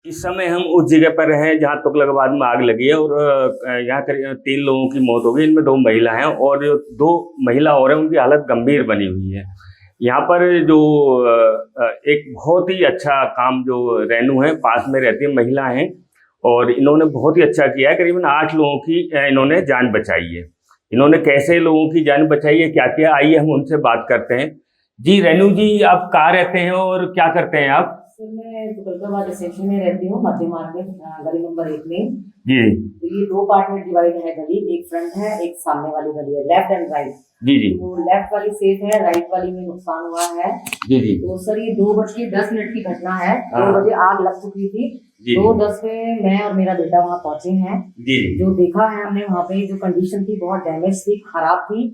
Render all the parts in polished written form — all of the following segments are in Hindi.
इस समय हम उस जगह पर हैं जहाँ तुगलकाबाद में आग लगी है और यहाँ करीब 3 लोगों की मौत हो गई। इनमें 2 महिला हैं और जो 2 महिला और हैं उनकी हालत गंभीर बनी हुई है। यहाँ पर जो एक बहुत ही अच्छा काम जो रेनू है पास में रहती है, महिला हैं और इन्होंने बहुत ही अच्छा किया है। करीबन 8 लोगों की इन्होंने जान बचाई है। इन्होंने कैसे लोगों की जान बचाई है, क्या किया, आइए हम उनसे बात करते हैं। जी रेनू जी, आप कहाँ रहते हैं और क्या करते हैं आप? सर मैं तुगलकाबाद स्टेशन में रहती हूँ, मध्य मार्ग में, गली नंबर 1 में। जी तो ये 2 पार्ट में डिवाइड है गली, एक फ्रंट है, एक सामने वाली गली है, लेफ्ट एंड राइट। जी जी तो लेफ्ट वाली सेफ है, राइट वाली में नुकसान हुआ है। जी जी तो सर ये 2:10 की घटना है। हाँ। 2 बजे आग लग चुकी थी। जी 2:10 पे मैं और मेरा बेटा वहाँ पहुंचे हैं। जी जो देखा है हमने वहाँ पे, जो कंडीशन थी बहुत डैमेज थी, खराब थी,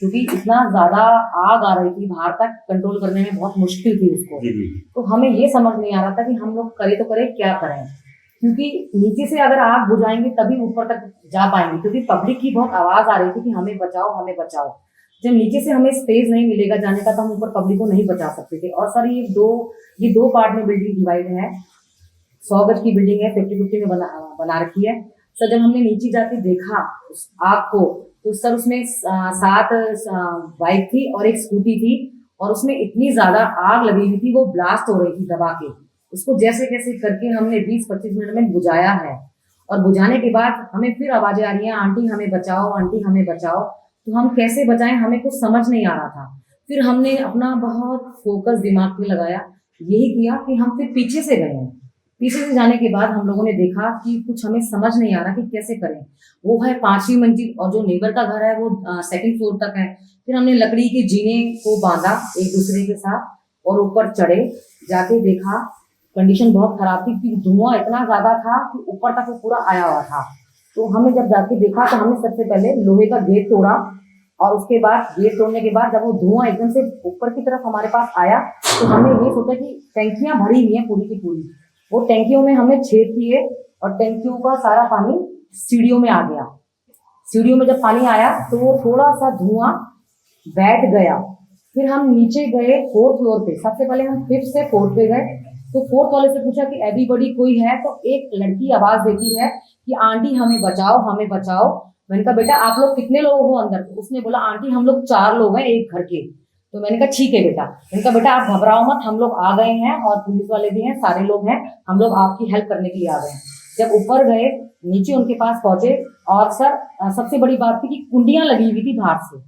क्योंकि इतना ज्यादा आग आ रही थी, बाहर तक कंट्रोल करने में बहुत मुश्किल थी उसको। जी जी तो हमें ये समझ नहीं आ रहा था कि हम लोग करे तो करें क्या करें, क्योंकि नीचे से अगर आग बुझाएंगे तभी ऊपर तक जा पाएंगे, क्योंकि पब्लिक की बहुत आवाज आ रही थी कि हमें बचाओ हमें बचाओ। जब नीचे से हमें स्पेस नहीं मिलेगा जाने का तो हम ऊपर पब्लिक को नहीं बचा सकते थे। और सर ये दो पार्ट में बिल्डिंग डिवाइड है, 100 गज की बिल्डिंग है, 50-50 में बना रखी है। सर जब हमने नीचे जाके देखा उस आग को, तो सर उसमें 7 बाइक थी और एक स्कूटी थी, और उसमें इतनी ज्यादा आग लगी हुई थी, वो ब्लास्ट हो रही थी दबा के। उसको जैसे कैसे करके हमने 20-25 मिनट में बुझाया है। और बुझाने के बाद हमें फिर आवाजें आ रही हैं, आंटी हमें बचाओ, आंटी हमें बचाओ। तो हम कैसे बचाएं, हमें कुछ समझ नहीं आ रहा था। फिर हमने अपना बहुत फोकस दिमाग में लगाया, यही किया कि हम फिर पीछे से गए हैं। पीछे से जाने के बाद हम लोगों ने देखा कि कुछ हमें समझ नहीं आ रहा कि कैसे करें। वो है 5वीं मंजिल और जो नेबर का घर है वो 2nd फ्लोर तक है। फिर हमने लकड़ी के जीने को बांधा एक दूसरे के साथ और ऊपर चढ़े, जाके देखा कंडीशन बहुत खराब थी, क्योंकि धुआं इतना ज्यादा था कि ऊपर तक वो पूरा आया हुआ था। तो हमें जब जाके देखा तो हमने सबसे पहले लोहे का गेट तोड़ा, और उसके बाद गेट तोड़ने के बाद जब वो धुआं एकदम से ऊपर की तरफ हमारे पास आया, तो हमने ये सोचा कि टैंकियां भरी हुई हैं पूरी की पूरी। वो टैंकियों में हमने छेद किए और टैंकियों का सारा पानी सीढ़ियों में आ गया। सीढ़ियों में जब पानी आया तो वो थोड़ा सा धुआं बैठ गया। फिर हम नीचे गए 4th फ्लोर पे। सबसे पहले हम 5th से 4th पे गए, तो 4th वाले से पूछा कि एवरीबॉडी कोई है? तो एक लड़की आवाज देती है कि आंटी हमें बचाओ हमें बचाओ। मैंने कहा बेटा आप लोग कितने लोग हो अंदर? तो उसने बोला आंटी हम लोग 4 लोग हैं एक घर के। तो मैंने कहा ठीक है बेटा। मैंने कहा बेटा आप घबराओ मत, हम लोग आ गए हैं और पुलिस वाले भी हैं, सारे लोग हैं, हम लोग आपकी हेल्प करने के लिए आ गए हैं। जब ऊपर गए, नीचे उनके पास पहुंचे, और सर सबसे बड़ी बात थी कि कुंडियां लगी हुई थी बाहर से,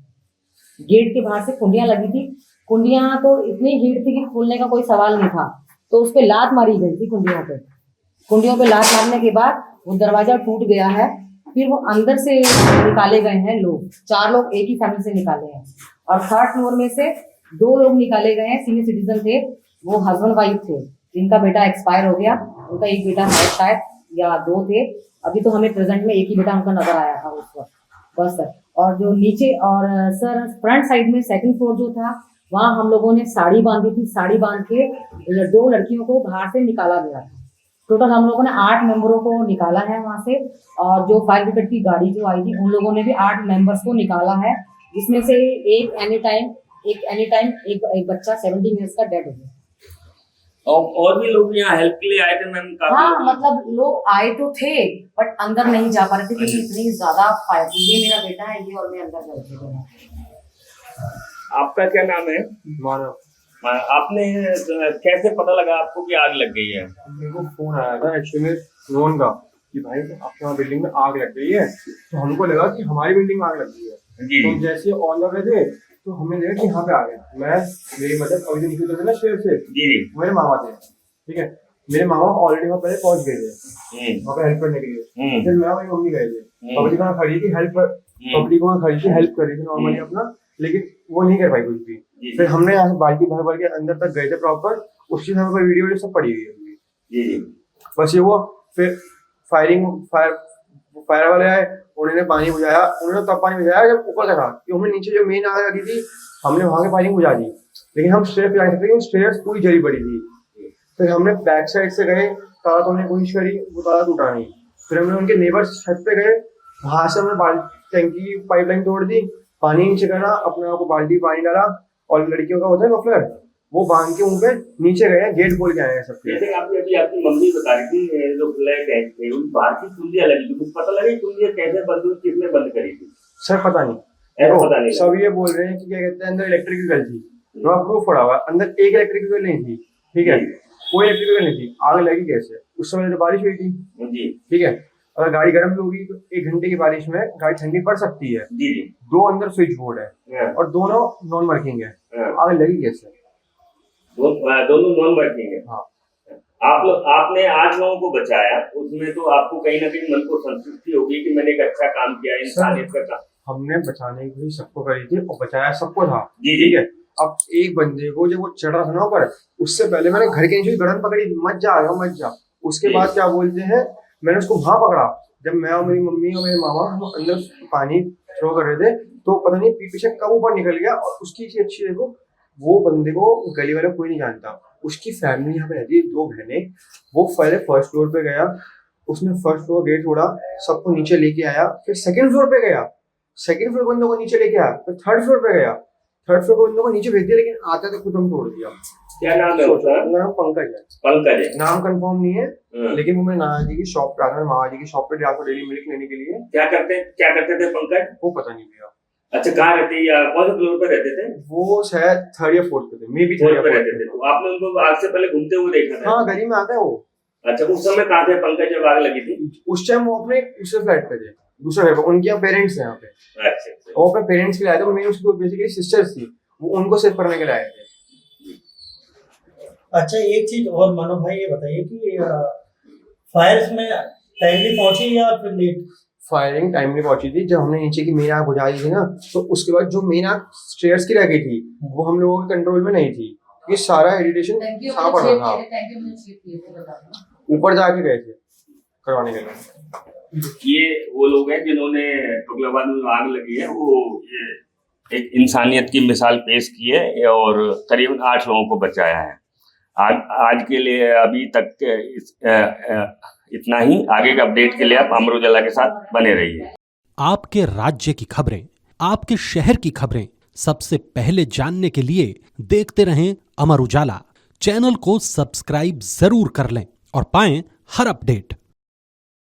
गेट के बाहर से कुंडियां लगी थी। कुंडियां तो इतनी हीट थी कि खोलने का कोई सवाल नहीं था। तो उस पर लात मारी गई थी कुंडियों पे लात मारने के बाद वो दरवाजा टूट गया है। फिर वो अंदर से निकाले गए हैं लोग, 4 लोग एक ही फैमिली से निकाले हैं, और 3rd फ्लोर में से 2 लोग निकाले गए हैं, सीनियर सिटीजन थे, वो हस्बैंड वाइफ थे, जिनका बेटा एक्सपायर हो गया। उनका एक बेटा है शायद, या 2 थे। अभी तो हमें प्रेजेंट में एक ही बेटा उनका नजर आया था उस वक्त, बस सर। और जो नीचे और सर फ्रंट साइड में 2nd फ्लोर जो था, वहाँ हम लोगों ने साड़ी बांधी थी। साड़ी बांध के 2 लड़कियों को बाहर से निकाला गया था। टोटल हम लोगों ने 8 मेंबरों को निकाला है वहां से, और जो फायर ब्रिगेड की गाड़ी जो आई थी उन लोगों ने भी 8 मेंबर्स को निकाला है, जिसमें से एक एनी टाइम एक बच्चा 17 ईयर्स का डेड हो गया। और भी लोग यहाँ हेल्प के लिए आए थे मैम? हाँ, मतलब लोग आए तो थे बट अंदर नहीं जा पा रहे थे, क्योंकि इतनी ज्यादा फायर थी। ये मेरा बेटा है, ये और मैं अंदर गए थे। आपका क्या नाम है? मानव। आपने कैसे पता लगा आपको कि आग लग गई है? मेरे को फोन आया था एक्चुअली नोन का कि भाई आपके वहाँ बिल्डिंग में आग लग गई है। तो हमको लगा कि हमारी बिल्डिंग में आग लग गई है। जी तो जैसे ऑन द वे थे तो हमें लगा कि यहाँ पे आ गए। मैं मेरी मतलब अभी निकलते थे ना शहर से, जी जी मेरे मामा थे, ठीक है, मेरे मामा ऑलरेडी वहाँ पहले पहुंच गए थे वहाँ पे हेल्प करने के लिए। फिर मैं मेरी मम्मी गए थे, पब्लिक वहाँ खड़ी थी पब्लिक वहाँ खड़ी थी हेल्प कर रही थी नॉर्मली अपना, लेकिन वो नहीं कर पाई कुछ भी। फिर हमने यहाँ से बाल्टी भर भर के अंदर तक गए थे प्रॉपर, उस चीज हमें वीडियो सब पड़ी हुई है। जी जी बस ये वो फिर फायर वाले आए, उन्होंने पानी बुझाया। उन्होंने तब पानी बुझाया जब ऊपर का था, क्योंकि नीचे जो मेन आग लगी थी हमने वहां के पानी बुझा दी, लेकिन हम स्टेयर पे जा सकते क्योंकि स्टेयर्स पूरी जली पड़ी थी। फिर हमने बैक साइड से गए, ताला तोड़ने की कोशिश करी, वो ताला टूटा नहीं। फिर हमने उनके नेबर्स छत पे गए, वहां से हमने टैंकी पाइपलाइन तोड़ दी, पानी नीचे करा, अपने आप को बाल्टी पानी डाला, और लड़कियों का होता है मफलर, वो बांध के मुंह पे नीचे गए हैं, गेट खोल के आए हैं सबके। जैसे आपने अभी आपकी मम्मी बता रही थी जो फ्लैट है उन बाहर की कुंडियां लगी थी, कुछ पता लगा कुंडियां कैसे बंद हुई, किसने बंद करी थी? सर पता नहीं, ऐसा पता नहीं सब ये बोल रहे हैं कि क्या कहते हैं अंदर इलेक्ट्रिकल थी, वहाँ प्रूफ पड़ा हुआ है अंदर एक इलेक्ट्रिकल नहीं थी, ठीक है, कोई इलेक्ट्रिकल नहीं थी, आग लगी कैसे? उस समय तो बारिश हुई थी जी, ठीक है, अगर गाड़ी गर्म भी होगी तो 1 घंटे की बारिश में गाड़ी ठंडी पड़ सकती है। जी, 2 अंदर स्विच बोर्ड है और दोनों नॉन वर्किंग है, आग लगी कैसे? दोनों नॉन वर्किंग है। हाँ। आपने 8 लोगों को बचाया, उसमें तो आपको कहीं ना कहीं मन को संतुष्टि होगी कि मैंने एक अच्छा काम किया, इंसानियत का काम। हमने बचाने की कोशिश सबको करी थी और बचाया सबको था जी, ठीक है। अब एक बंदे को जब वो चढ़ रहा था ना ऊपर, उससे पहले मैंने घर के नीचे गड़न पकड़ी, मत जा मत जा। उसके बाद क्या बोलते हैं, मैंने उसको वहां पकड़ा, जब मैं और मेरी मम्मी और मेरे मामा हम अंदर पानी थ्रो कर रहे थे तो पता नहीं पीछे कब ऊपर निकल गया। और उसकी चीज अच्छी देखो, वो बंदे को गली वाला कोई नहीं जानता, उसकी फैमिली यहाँ पे रहती है, 2 बहनें। वो पहले फर्स्ट फ्लोर पे गया, उसने फर्स्ट फ्लोर गेट तोड़ा, सबको नीचे लेके आया, फिर सेकंड फ्लोर पे गया, सेकंड फ्लोर बंदों को नीचे लेके आया, फिर थर्ड फ्लोर पे गया, थर्ड फ्लोर बंदों को नीचे भेज दिया, लेकिन आते तो खुद हम तोड़ दिया। क्या नाम है उसका? नाम पंकज है। पंकज है, नाम कंफर्म नहीं है, लेकिन वो मेरे नाना जी की शॉप पे आता है, मामा जी की शॉप पे जाकर डेली मिल्क लेने के लिए। क्या करते थे पंकज? वो पता नहीं भैया। अच्छा, कहाँ रहते या कौन से फ्लोर पे रहते थे? वो शायद 3rd या 4th पे थे, मे बी 4th पे रहते थे। तो आपने उनको आग से पहले घूमते हुए देखा था? हाँ, गली में आता है वो। अच्छा, उस समय कहाँ थे पंकज जब आग लगी थी? उस टाइम वो अपने दूसरे फ्लैट पे थे, दूसरे घर पे, उनके यहाँ पेरेंट्स हैं यहाँ पे। अच्छा, वो अपने पेरेंट्स के लिए आए थे, मेरी उसकी बेसिकली सिस्टर्स थी, वो उनको सेव करने के लिए आए थे। अच्छा, एक चीज और मानो भाई ये बताइए कि फायर्स में टाइमली पहुंची या फिर लेट? फायरिंग टाइमली पहुंची थी, जब हमने नीचे की मेन आग बुझा दी थी ना, तो उसके बाद जो मेन आग स्टेयर्स की रह गई थी वो हम लोगों के कंट्रोल में नहीं थी, ये सारा एडिटेशन कहाँ पड़ रहा था, ऊपर जाके गए थे करवाने के लिए। ये वो लोग हैं जिन्होंने तुगलकाबाद में आग लगी है, वो ये एक इंसानियत की मिसाल पेश की है और करीबन 8 लोगों को बचाया है। आज के लिए अभी तक इतना ही। आगे के अपडेट के लिए आप अमर उजाला के साथ बने रहिए। आपके राज्य की खबरें, आपके शहर की खबरें सबसे पहले जानने के लिए देखते रहें अमर उजाला। चैनल को सब्सक्राइब जरूर कर लें और पाएं हर अपडेट।